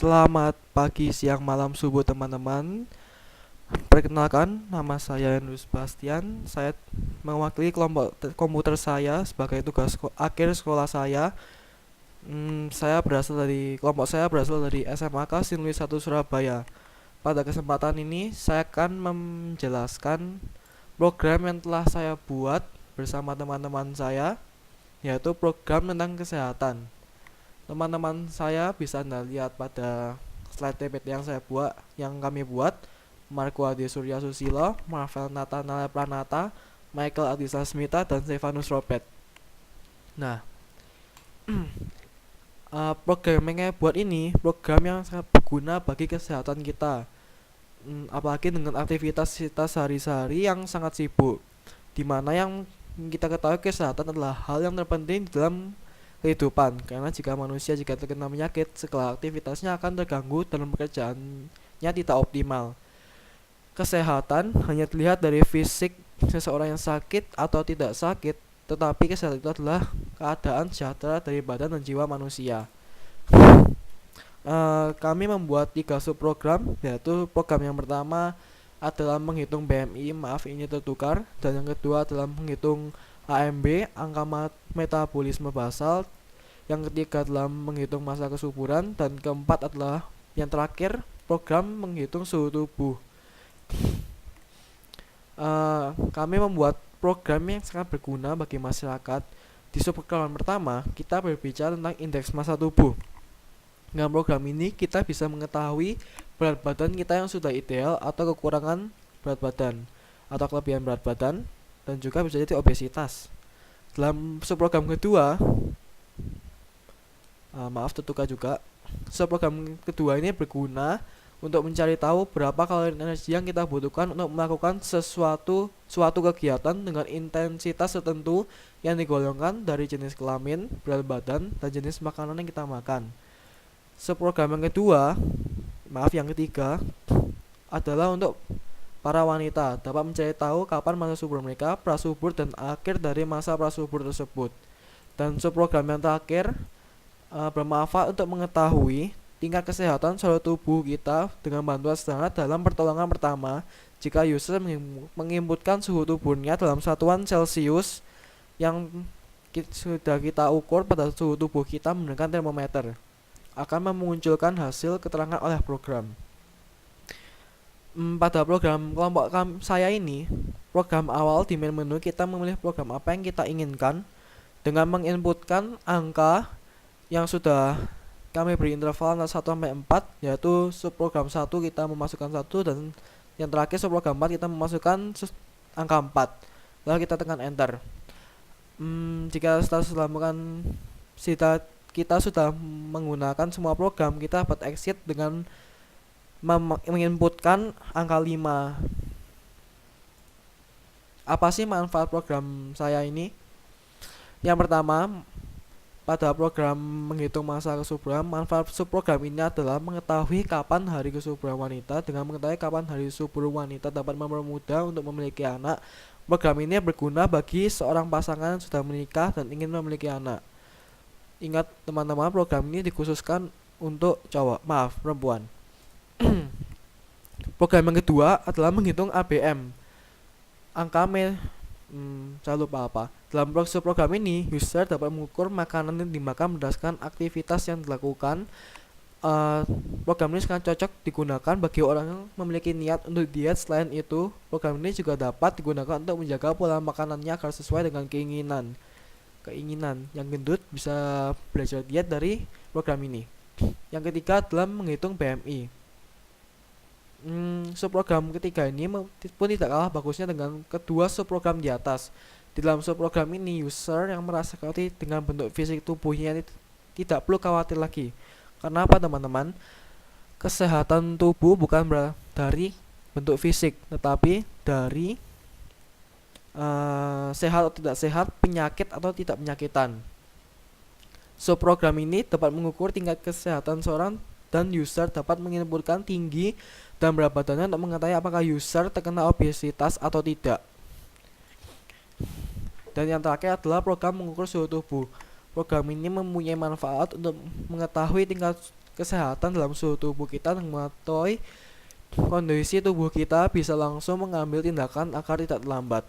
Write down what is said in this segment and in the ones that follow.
Selamat pagi, siang, malam, subuh teman-teman. Perkenalkan, nama saya Yunus Bastian. Saya mewakili kelompok komputer saya sebagai tugas akhir sekolah saya. Kelompok saya berasal dari SMAK Sinlui 1 Surabaya. Pada kesempatan ini, saya akan menjelaskan program yang telah saya buat bersama teman-teman saya, yaitu program tentang kesehatan. Teman-teman saya bisa Anda lihat pada slide PPT yang kami buat. Marco Adi Surya Susilo, Marvel Nathanael Pranata, Michael Adisa Smita, dan Stefanus Robert. Nah, programnya buat ini program yang sangat berguna bagi kesehatan kita, apalagi dengan aktivitas kita sehari-hari yang sangat sibuk, dimana yang kita ketahui kesehatan adalah hal yang terpenting dalam kehidupan, karena jika terkena penyakit, segala aktivitasnya akan terganggu dalam pekerjaannya tidak optimal. Kesehatan hanya terlihat dari fisik seseorang yang sakit atau tidak sakit, tetapi kesehatan itu adalah keadaan sejahtera dari badan dan jiwa manusia. Kami membuat 3 subprogram, yaitu program yang pertama adalah menghitung BMI, maaf ini tertukar, dan yang kedua adalah menghitung AMB, angka metabolisme basal, yang ketiga adalah menghitung massa kesuburan, dan keempat adalah yang terakhir program menghitung suhu tubuh. Kami membuat program yang sangat berguna bagi masyarakat. Di subprogram pertama, kita berbicara tentang indeks massa tubuh. Dengan program ini, kita bisa mengetahui berat badan kita yang sudah ideal atau kekurangan berat badan atau kelebihan berat badan, dan juga bisa jadi obesitas. Dalam subprogram kedua, tertukar juga. Subprogram kedua ini berguna untuk mencari tahu berapa kalori energi yang kita butuhkan untuk melakukan suatu kegiatan dengan intensitas tertentu yang digolongkan dari jenis kelamin, berat badan, dan jenis makanan yang kita makan. Subprogram yang ketiga adalah untuk para wanita, dapat mencari tahu kapan masa subur mereka, prasubur, dan akhir dari masa prasubur tersebut. Dan subprogram yang terakhir bermanfaat untuk mengetahui tingkat kesehatan seluruh tubuh kita dengan bantuan sederhana dalam pertolongan pertama jika user menginputkan suhu tubuhnya dalam satuan Celcius yang sudah kita ukur pada suhu tubuh kita menggunakan termometer, akan memunculkan hasil keterangan oleh program. Pada program kelompok saya ini, program awal di menu kita memilih program apa yang kita inginkan dengan menginputkan angka yang sudah kami beri interval 1 sampai 4, yaitu subprogram 1 kita memasukkan 1, dan yang terakhir subprogram 4 kita memasukkan angka 4. Lalu kita tekan enter. Jika kita sudah menggunakan semua program, kita dapat exit dengan menginputkan angka 5. Apa sih manfaat program saya ini? Yang pertama, pada program menghitung massa kesuburan, manfaat subprogram ini adalah mengetahui kapan hari kesuburan wanita. Dengan mengetahui kapan hari subur wanita dapat mempermudah untuk memiliki anak. Program ini berguna bagi seorang pasangan yang sudah menikah dan ingin memiliki anak. Ingat teman-teman, program ini dikhususkan untuk perempuan. Program yang kedua adalah menghitung ABM, saya lupa apa. Dalam program ini, user dapat mengukur makanan yang dimakan berdasarkan aktivitas yang dilakukan. Program ini sangat cocok digunakan bagi orang yang memiliki niat untuk diet. Selain itu, program ini juga dapat digunakan untuk menjaga pola makanannya agar sesuai dengan keinginan. Yang gendut bisa belajar diet dari program ini. Yang ketiga adalah menghitung BMI. Subprogram ketiga ini pun tidak kalah bagusnya dengan kedua subprogram di atas. Di dalam subprogram ini, user yang merasa khawatir dengan bentuk fisik tubuhnya tidak perlu khawatir lagi. Karena apa teman-teman? Kesehatan tubuh bukan dari bentuk fisik, tetapi dari sehat atau tidak sehat, penyakit atau tidak penyakitan. Subprogram ini dapat mengukur tingkat kesehatan seorang, dan user dapat menginputkan tinggi dan berat badannya untuk mengetahui apakah user terkena obesitas atau tidak. Dan yang terakhir adalah program mengukur suhu tubuh. Program ini mempunyai manfaat untuk mengetahui tingkat kesehatan dalam suhu tubuh kita dan mengetahui kondisi tubuh kita bisa langsung mengambil tindakan agar tidak terlambat.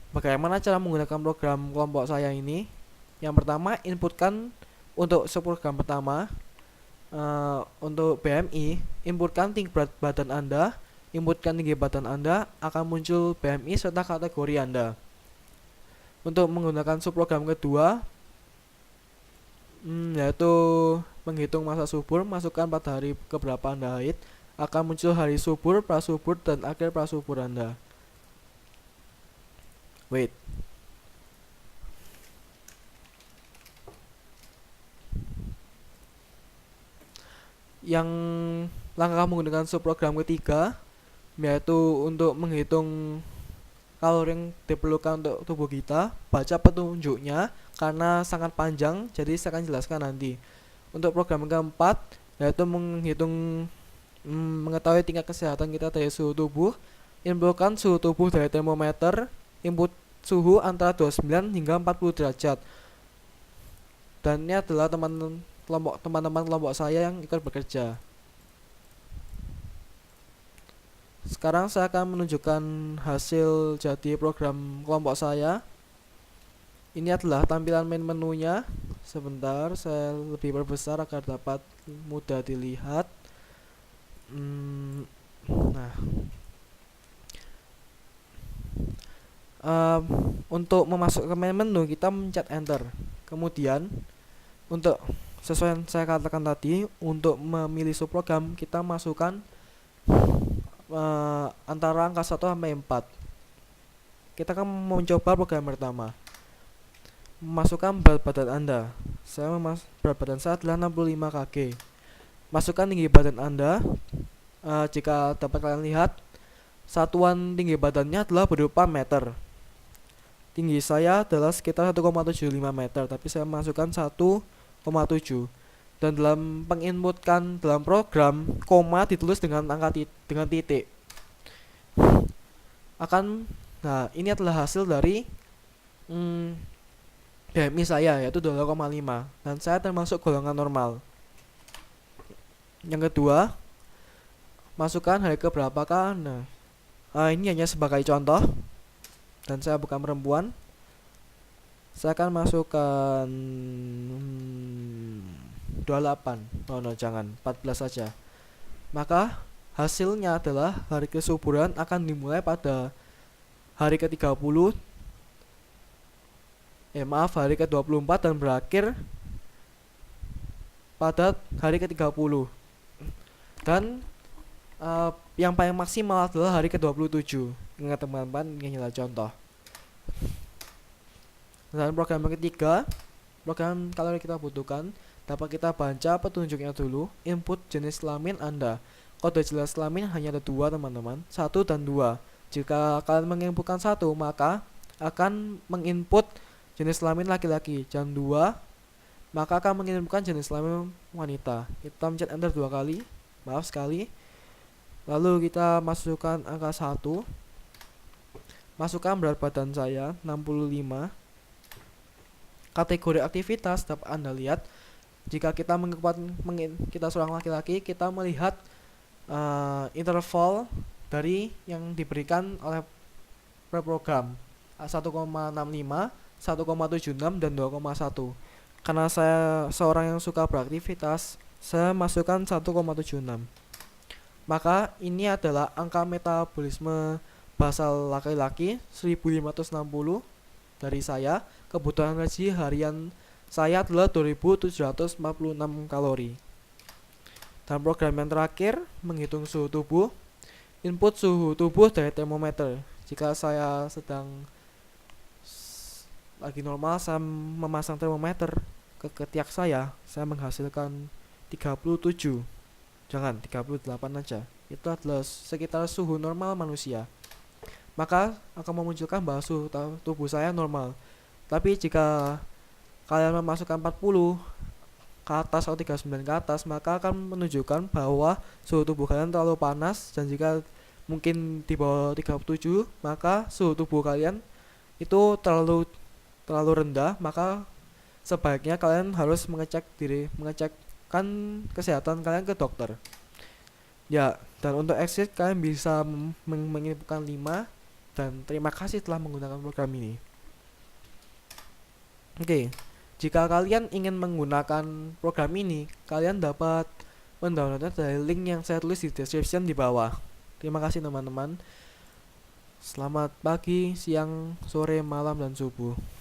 Bagaimana cara menggunakan program kelompok saya ini? Yang pertama, inputkan untuk subprogram pertama untuk BMI, inputkan tinggi berat badan Anda, inputkan tinggi badan Anda, akan muncul BMI serta kategori Anda. Untuk menggunakan subprogram kedua, yaitu menghitung masa subur, masukkan pada hari keberapa Anda haid, akan muncul hari subur, prasubur, dan akhir prasubur Anda. Wait. Yang langkah menggunakan subprogram ketiga, yaitu untuk menghitung kalori yang diperlukan untuk tubuh kita. Baca petunjuknya karena sangat panjang, jadi saya akan jelaskan nanti. Untuk program keempat, yaitu mengetahui tingkat kesehatan kita dari suhu tubuh. Inputkan suhu tubuh dari termometer, input suhu antara 29 hingga 40 derajat. Dan ini adalah teman-teman kelompok saya yang ikut bekerja. Sekarang saya akan menunjukkan hasil jadi program kelompok saya. Ini adalah tampilan main menunya. Sebentar, saya lebih perbesar agar dapat mudah dilihat. Nah, untuk memasukkan main menu kita mencet enter. Kemudian untuk sesuai yang saya katakan tadi, untuk memilih subprogram kita masukkan antara angka 1 sampai 4. Kita akan mencoba program pertama. Masukkan berat badan Anda. Berat badan saya adalah 65 kg. Masukkan tinggi badan Anda. Jika dapat kalian lihat, satuan tinggi badannya adalah berupa meter. Tinggi saya adalah sekitar 1,75 meter, tapi saya masukkan 1,7. Dan dalam penginputkan dalam program, koma ditulis dengan dengan titik. Nah, ini adalah hasil dari BMI saya, yaitu 2,5, dan saya termasuk golongan normal. Yang kedua, masukkan hari keberapakah. Nah, ini hanya sebagai contoh, dan saya bukan perempuan. Saya akan masukkan 28. Jangan, 14 saja. Maka hasilnya adalah hari kesuburan akan dimulai pada hari ke-30, hari ke-24 dan berakhir pada hari ke-30. Dan yang paling maksimal adalah hari ke-27. Ingat teman-teman, ini adalah contoh. Dan program yang ketiga, program kalori kita butuhkan, dapat kita baca petunjuknya dulu. Input jenis kelamin Anda. Kode jelas kelamin hanya ada 2 teman-teman, 1 dan 2. Jika kalian menginputkan 1, maka akan menginput jenis kelamin laki-laki. Dan 2, maka akan menginputkan jenis kelamin wanita. Kita mencet enter 2 kali, maaf sekali. Lalu kita masukkan angka 1. Masukkan berat badan saya 65. Kategori aktivitas dapat Anda lihat. Jika kita kita seorang laki-laki, kita melihat interval dari yang diberikan oleh program 1,65, 1,76 dan 2,1. Karena saya seorang yang suka beraktivitas, saya masukkan 1,76. Maka ini adalah angka metabolisme basal laki-laki 1560 dari saya. Kebutuhan energi harian saya adalah 2746 kalori. Dan program yang terakhir, menghitung suhu tubuh. Input suhu tubuh dari termometer. Jika saya sedang lagi normal, saya memasang termometer ke ketiak saya menghasilkan 37. Jangan, 38 aja. Itu adalah sekitar suhu normal manusia. Maka akan memunculkan bahwa suhu tubuh saya normal. Tapi jika kalian memasukkan 40 ke atas atau 39 ke atas, maka akan menunjukkan bahwa suhu tubuh kalian terlalu panas. Dan jika mungkin di bawah 37, maka suhu tubuh kalian itu terlalu rendah. Maka sebaiknya kalian harus mengecek menunjukkan kesehatan kalian ke dokter. Ya, dan untuk exit kalian bisa menginputkan 5 dan terima kasih telah menggunakan program ini. Oke, jika kalian ingin menggunakan program ini, kalian dapat mendownloadnya dari link yang saya tulis di description di bawah. Terima kasih teman-teman. Selamat pagi, siang, sore, malam, dan subuh.